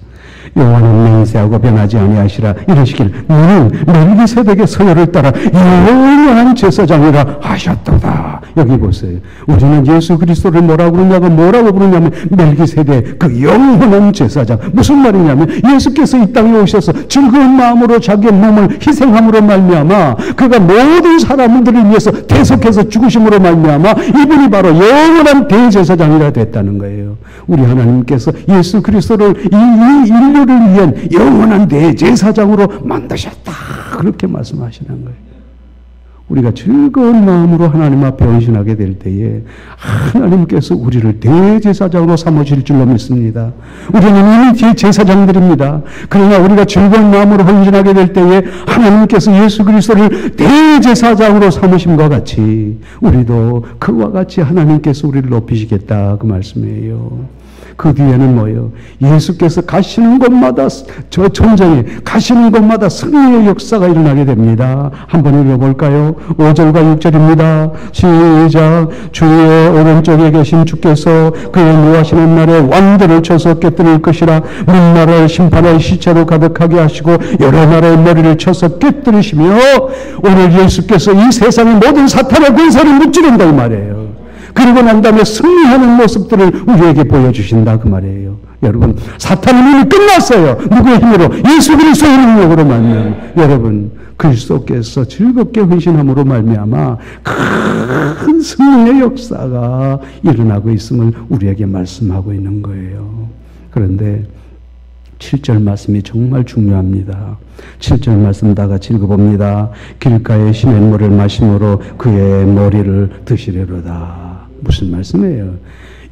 여호와는 맹세하고 변하지 아니하시라 이르시길 너는 멜기세덱의 서열을 따라 영원한 제사장이라 하셨도다. 여기 보세요. 우리는 예수 그리스도를 뭐라고 부르냐면 멜기세덱, 그 영원한 제사장. 무슨 말이냐면 예수께서 이 땅에 오셔서 즐거운 마음으로 자기의 몸을 희생함으로 말미암아 그가 모든 사람들을 위해서 대속해서 죽으심으로 말미암아 이분이 바로 영원한 대제사장이라 됐다는 거예요. 우리 하나님께서 예수 그리스도를 이 인류를 위한 영원한 대제사장으로 만드셨다. 그렇게 말씀하시는 거예요. 우리가 즐거운 마음으로 하나님 앞에 헌신하게 될 때에 하나님께서 우리를 대제사장으로 삼으실 줄로 믿습니다. 우리는 이미 대제사장들입니다. 그러나 우리가 즐거운 마음으로 헌신하게 될 때에 하나님께서 예수 그리스도를 대제사장으로 삼으심과 같이 우리도 그와 같이 하나님께서 우리를 높이시겠다 그 말씀이에요. 그 뒤에는 뭐예요? 예수께서 가시는 곳마다, 저 전쟁에 가시는 곳마다 승리의 역사가 일어나게 됩니다. 한번 읽어볼까요? 5절과 6절입니다. 시작. 주의 오른쪽에 계신 주께서 그의 노하시는 날에 왕들을 쳐서 깨뜨릴 것이라. 문나라를 심판할 시체로 가득하게 하시고 여러 나라의 머리를 쳐서 깨뜨리시며 오늘 예수께서 이 세상의 모든 사탄의 권세를 무찌른다 이 말이에요. 그리고 난 다음에 승리하는 모습들을 우리에게 보여주신다 그 말이에요. 여러분, 사탄은 이미 끝났어요. 누구의 힘으로? 예수 그리스도의 능력으로 말미암아. 여러분, 그리스도께서 즐겁게 헌신함으로 말미암아 큰 승리의 역사가 일어나고 있음을 우리에게 말씀하고 있는 거예요. 그런데 7절 말씀이 정말 중요합니다. 7절 말씀 다 같이 읽어봅니다. 길가에 시냇물을 마심으로 그의 머리를 드시려로다. 무슨 말씀이에요?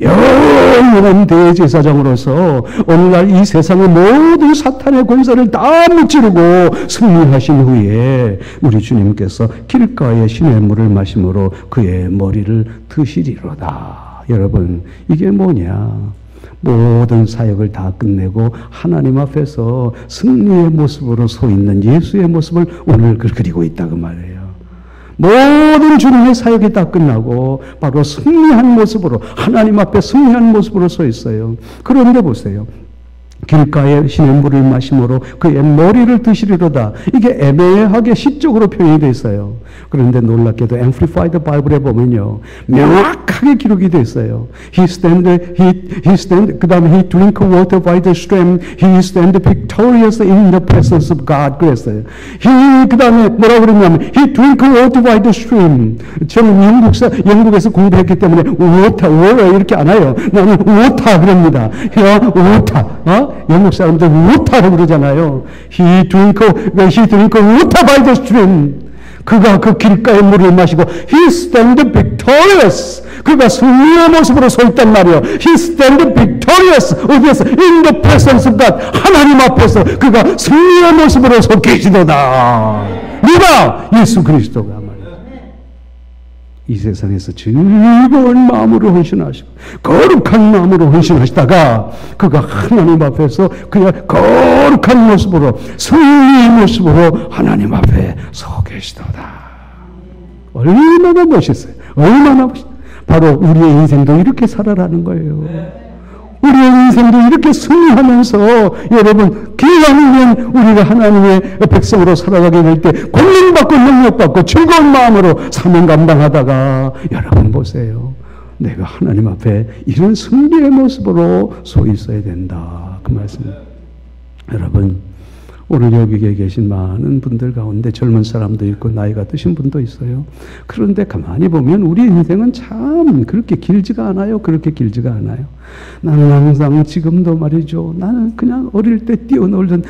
영원한 대제사장으로서 오늘날 이 세상의 모든 사탄의 권세를 다 무찌르고 승리하신 후에 우리 주님께서 길가에 시냇물을 마심으로 그의 머리를 드시리로다. 여러분, 이게 뭐냐? 모든 사역을 다 끝내고 하나님 앞에서 승리의 모습으로 서 있는 예수의 모습을 오늘 그리고 있다 그 말이에요. 모든 주님의 사역이 다 끝나고 바로 승리한 모습으로 하나님 앞에 승리한 모습으로 서 있어요. 그런데 보세요. 길가에 시냇물을 마심으로 그의 머리를 드시리로다. 이게 애매하게 시적으로 표현이 되어 있어요. 그런데 놀랍게도 Amplified Bible에 보면요, 명확하게 기록이 되어 있어요. He stand, 그 다음에 he drink water by the stream, he stand victorious in the presence of God. 그랬어요. 그 다음에 뭐라고 그랬냐면, he drink water by the stream. 저는 영국에서 공부했기 때문에 water 이렇게 안 해요. 나는 water 그럽니다. water. 영국 사람들 water라고 그러잖아요. He drink water by the stream. 그가 그 길가의 물을 마시고 He stand victorious. 그가 승리의 모습으로 서 있단 말이에요. He stand victorious. 어디에서? In the presence of God. 하나님 앞에서 그가 승리의 모습으로 서 계시도다. 누가? 예수 그리스도가 말이에요. 이 세상에서 즐거운 마음으로 헌신하시고 거룩한 마음으로 헌신하시다가 그가 하나님 앞에서 그의 거룩한 모습으로 승리의 모습으로 하나님 앞에 서 계시도다. 얼마나 멋있어요. 얼마나 멋있어요. 바로 우리의 인생도 이렇게 살아라는 거예요. 우리의 인생도 이렇게 승리하면서 여러분 기왕이면 우리가 하나님의 백성으로 살아가게 될 때 권능받고 능력받고 즐거운 마음으로 사명 감당하다가 여러분 보세요. 내가 하나님 앞에 이런 승리의 모습으로 서 있어야 된다. 그 말씀입니다. 여러분 오늘 여기에 계신 많은 분들 가운데 젊은 사람도 있고 나이가 드신 분도 있어요. 그런데 가만히 보면 우리 인생은 참 그렇게 길지가 않아요. 그렇게 길지가 않아요. 나는 항상 지금도 말이죠. 나는 그냥 어릴 때 뛰어놀던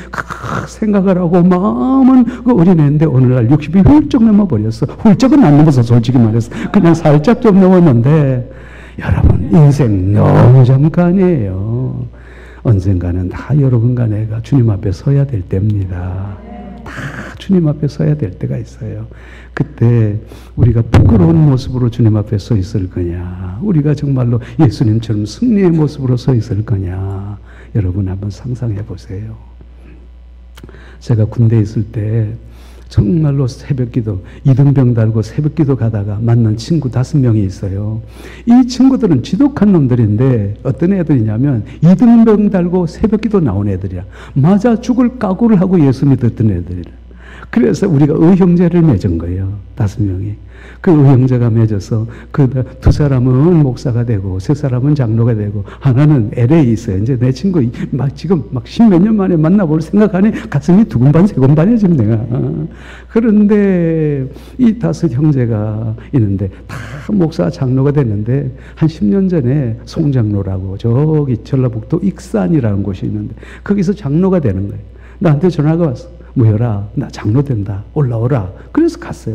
생각을 하고 마음은 그 어린애인데 오늘날 60이 훌쩍 넘어버렸어. 훌쩍은 안 넘어서 솔직히 말해서 그냥 살짝 좀 넘었는데 여러분 인생 너무 잠깐이에요. 언젠가는 다 여러분과 내가 주님 앞에 서야 될 때입니다. 다 주님 앞에 서야 될 때가 있어요. 그때 우리가 부끄러운 모습으로 주님 앞에 서 있을 거냐, 우리가 정말로 예수님처럼 승리의 모습으로 서 있을 거냐, 여러분 한번 상상해 보세요. 제가 군대에 있을 때 정말로 새벽기도, 이등병 달고 새벽기도 가다가 만난 친구 5명이 있어요. 이 친구들은 지독한 놈들인데 어떤 애들이냐면 이등병 달고 새벽기도 나온 애들이야. 맞아 죽을 각오를 하고 예수 믿었던 애들이라. 그래서 우리가 의형제를 맺은 거예요. 5명이. 그 의형제가 맺어서 그 2사람은 목사가 되고 3사람은 장로가 되고 하나는 LA에 있어요. 이제 내 친구 지금 10몇 년 만에 만나볼 생각하니 가슴이 두근반 세근반이야 지금 내가. 그런데 이 5 형제가 있는데 다 목사 장로가 됐는데 한 10년 전에 송장로라고 저기 전라북도 익산이라는 곳이 있는데 거기서 장로가 되는 거예요. 나한테 전화가 왔어. 모여라. 나 장로 된다. 올라오라. 그래서 갔어요.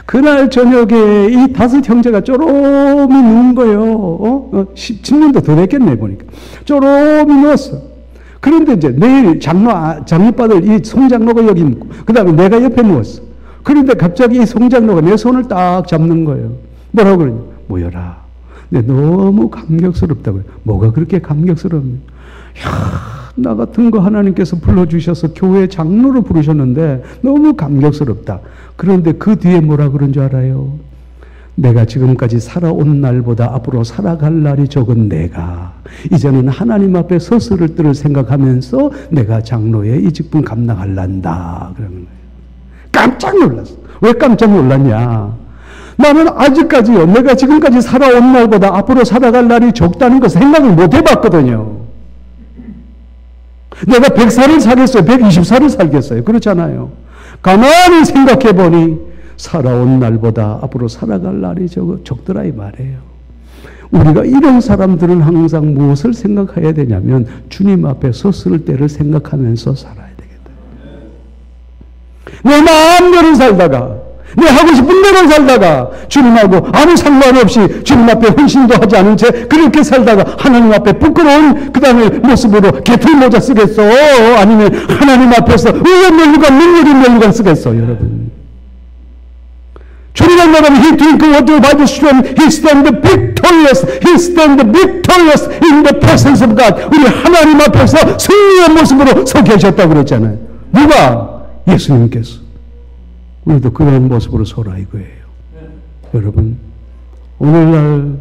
그날 저녁에 이 5 형제가 쪼롬이 누운 거예요. 10년도 더 됐겠네 보니까. 쪼롬이 누웠어. 그런데 이제 내일 장로빠들 이 송장로가 여기 있고 그 다음에 내가 옆에 누웠어. 그런데 갑자기 이 송장로가 내 손을 딱 잡는 거예요. 뭐라고 그러냐. 모여라. 근데 너무 감격스럽다고요. 뭐가 그렇게 감격스럽냐. 나 같은 거 하나님께서 불러주셔서 교회 장로로 부르셨는데 너무 감격스럽다. 그런데 그 뒤에 뭐라 그런 줄 알아요? 내가 지금까지 살아온 날보다 앞으로 살아갈 날이 적은 내가 이제는 하나님 앞에 서서를 때를 생각하면서 내가 장로의 이 직분 감당할란다. 그러는 거예요. 깜짝 놀랐어. 왜 깜짝 놀랐냐? 나는 아직까지요. 내가 지금까지 살아온 날보다 앞으로 살아갈 날이 적다는 거 생각을 못 해봤거든요. 내가 100살을 살겠어요? 120살을 살겠어요? 그렇잖아요. 가만히 생각해 보니 살아온 날보다 앞으로 살아갈 날이 적더라 이 말이에요. 우리가 이런 사람들은 항상 무엇을 생각해야 되냐면 주님 앞에 섰을 때를 생각하면서 살아야 되겠다. 내 마음대로 살다가 내 하고 싶은 대로 살다가 주님하고 아무 상관없이 주님 앞에 헌신도 하지 않은 채 그렇게 살다가 하나님 앞에 부끄러운 그 다음에 모습으로 개털 모자 쓰겠어? 아니면 하나님 앞에서 의의 면류관 능력의 면류관 쓰겠어? 여러분 주님의 말하면 He drink water by the stream He stand victorious He stand victorious in the presence of God. 우리 하나님 앞에서 승리의 모습으로 서 계셨다고 그랬잖아요. 누가? 예수님께서. 우리도 그런 모습으로 서라 이거예요. 여러분 오늘날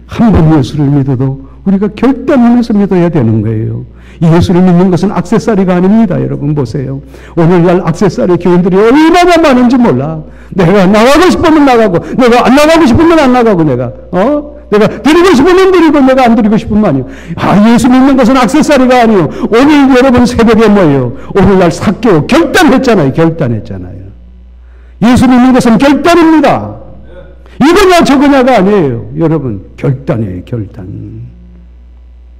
한 번 예수를 믿어도 우리가 결단하면서 믿어야 되는 거예요. 이 예수를 믿는 것은 악세사리가 아닙니다. 여러분 보세요. 오늘날 악세사리 교인들이 얼마나 많은지 몰라. 내가 나가고 싶으면 나가고 내가 안 나가고 싶으면 안 나가고 내가 드리고 싶으면 드리고 내가 안 드리고 싶으면 아니요. 예수 믿는 것은 악세사리가 아니요. 오늘 여러분 새벽에 뭐예요? 오늘날 삭개오 결단했잖아요. 예수 믿는 것은 결단입니다. 이거냐 저거냐가 아니에요. 여러분 결단이에요. 결단.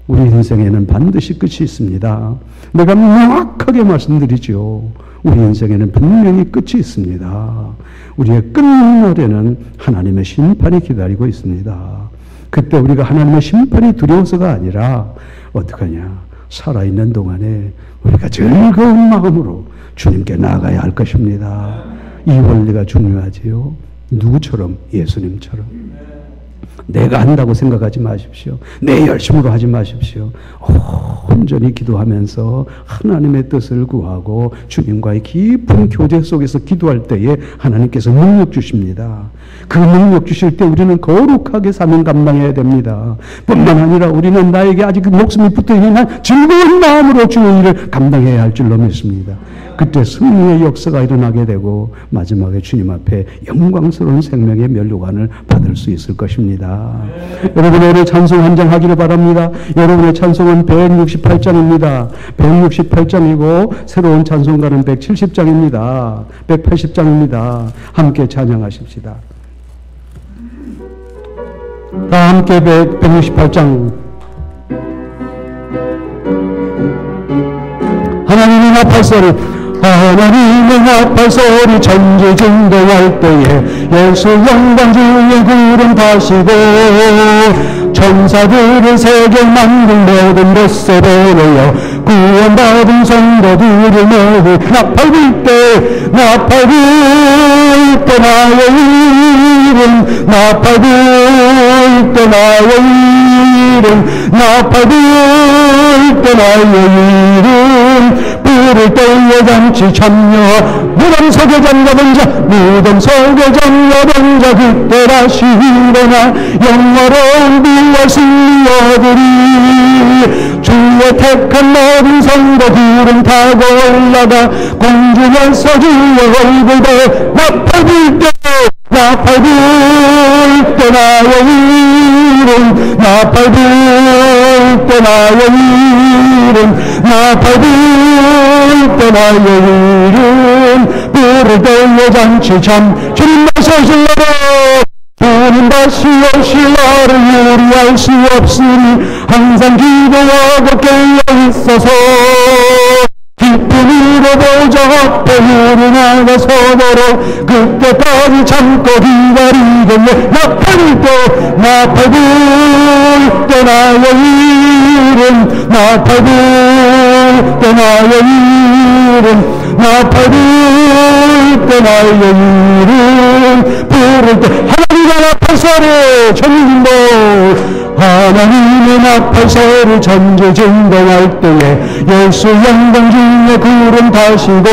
우리 인생에는 반드시 끝이 있습니다. 내가 명확하게 말씀드리죠. 우리 인생에는 분명히 끝이 있습니다. 우리의 끝날에는 하나님의 심판이 기다리고 있습니다. 그때 우리가 하나님의 심판이 두려워서가 아니라 어떡하냐. 살아있는 동안에 우리가 즐거운 마음으로 주님께 나아가야 할 것입니다. 이 원리가 중요하지요. 누구처럼? 예수님처럼. 내가 한다고 생각하지 마십시오. 내 열심으로 하지 마십시오. 온전히 기도하면서 하나님의 뜻을 구하고 주님과의 깊은 교제 속에서 기도할 때에 하나님께서 능력 주십니다. 그 능력 주실 때 우리는 거룩하게 사명 감당해야 됩니다. 뿐만 아니라 우리는 나에게 아직 목숨이 붙어있는 한 즐거운 마음으로 주의 일을 감당해야 할 줄로 믿습니다. 그때 승리의 역사가 일어나게 되고 마지막에 주님 앞에 영광스러운 생명의 면류관을 받을 수 있을 것입니다. 여러분 오늘 찬송 한 장 하기를 바랍니다. 여러분의 찬송은 168장입니다. 168장이고 새로운 찬송가는 170장입니다. 180장입니다. 함께 찬양하십시다. 다 함께 168장 하나님의 나팔 소리 하나님의 나팔 소리 전지진동할 때에 예수 영광 주의 구름 타시고 천사들은 세계 만든 모든 것에 보내어 구원받은 성도들을 모두 나팔 불 때 나팔 불 때 나의 이름 나팔 불 때 나의 이름 나팔 불 때 나의 이름 불을 때에 잔치 참여 무덤 속에 잠가본 자 무덤 속에 잠가본 자 그때 다시 일어나 영화로운 부활 승리 얻으리 주의 택한 모든 성도들은 타고 올라가 공중에서 주의 얼굴 봐 나팔 불 때 나팔 불 때 나의 이름 나팔 불 때 나의 이름 나팔 불 때 나의 이름 불을 때에 잔치 참 주님 다시 오실라로 주님 다시 오실라를 우리 알 수 없으니 항상 기도하고 깨어있어서 기쁨으로 보좌 앞에 우리 나가서도록 그때까지 참고 기다리겠네 나팔 불 때 나의 이름 나팔 불 때 나의 이름 나팔 불 때 나의 이름 부를 때 하나님의 나팔 소리 전진도 하나님의 나팔 소리 전지진동할 때에 예수 영광 주의 구름 타시고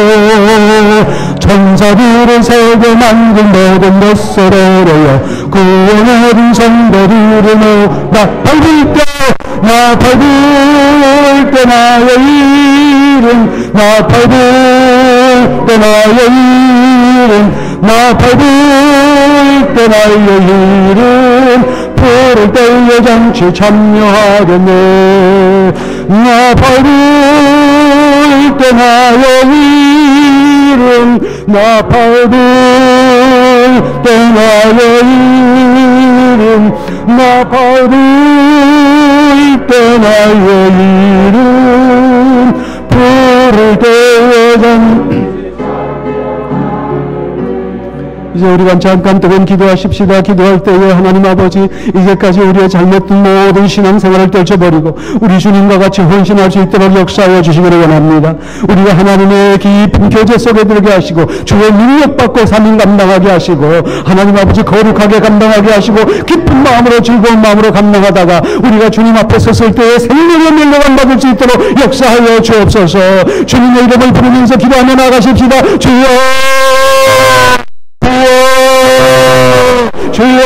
천사들은 세계 만든 모든 것을 오래여 구원 얻은 성도들을 모두 나팔 불 때 나팔 불 때 나의 이름 나팔 불 때 나의 이름 나팔 불 때 나의 이름 불을 때에 잔치 참여하겠네 나팔 불 때 나의 이름 나팔 불 때 나의 이름 나팔 불 때 나의 이름 불을 때에 잔치 이제 우리가 잠깐 뜨거운 기도하십시다. 기도할 때에 하나님 아버지 이제까지 우리의 잘못된 모든 신앙생활을 떨쳐버리고 우리 주님과 같이 헌신할 수 있도록 역사하여 주시기를 원합니다. 우리가 하나님의 깊은 교제 속에 들게 하시고 주의 능력받고 삶을 감당하게 하시고 하나님 아버지 거룩하게 감당하게 하시고 기쁜 마음으로 즐거운 마음으로 감당하다가 우리가 주님 앞에 섰을 때에 생명의 멸류관 받을 수 있도록 역사하여 주옵소서. 주님의 이름을 부르면서 기도하며 나가십시다. 주여 주여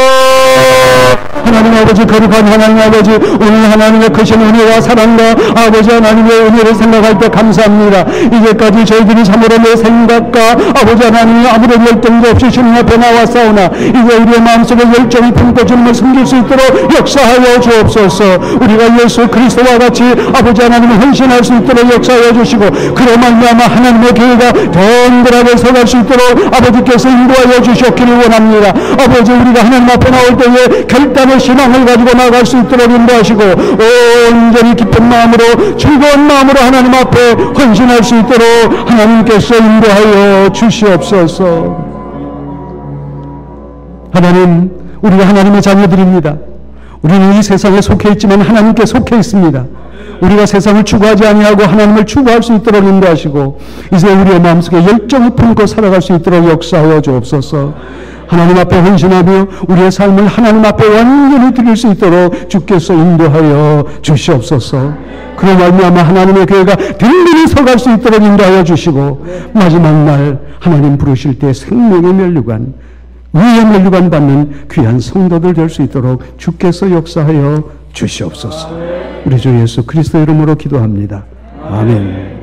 하나님 아버지 거룩한 하나님 아버지 오늘 하나님의 크신 은혜와 사랑과 아버지 하나님의 은혜를 생각할 때 감사합니다. 이제까지 저희들이 참으로 내 생각과 아버지 하나님의 아무런 열정도 없이 주님 앞에 나왔사오나 이제 우리의 마음속에 열정이 품고 주님을 섬길 수 있도록 역사하여 주옵소서. 우리가 예수 그리스도와 같이 아버지 하나님을 헌신할 수 있도록 역사하여 주시고 그로 말미암아 하나님의 교회가 덩그랗게 서갈 수 있도록 아버지께서 인도하여 주셨기를 원합니다. 아버지 우리가 하나님 앞에 나올 때에 결단의 신앙을 가지고 나갈 수 있도록 인도하시고 온전히 기쁜 마음으로 즐거운 마음으로 하나님 앞에 헌신할 수 있도록 하나님께서 인도하여 주시옵소서. 하나님 우리가 하나님의 자녀들입니다. 우리는 이 세상에 속해 있지만 하나님께 속해 있습니다. 우리가 세상을 추구하지 아니하고 하나님을 추구할 수 있도록 인도하시고 이제 우리의 마음속에 열정을 품고 살아갈 수 있도록 역사하여 주옵소서. 하나님 앞에 헌신하며 우리의 삶을 하나님 앞에 완전히 드릴 수 있도록 주께서 인도하여 주시옵소서. 그로 말미암아 하나님의 교회가 든든히 서갈 수 있도록 인도하여 주시고 마지막 날 하나님 부르실 때 생명의 면류관, 의의 면류관 받는 귀한 성도들 될 수 있도록 주께서 역사하여 주시옵소서. 우리 주 예수 그리스도 이름으로 기도합니다. 아멘.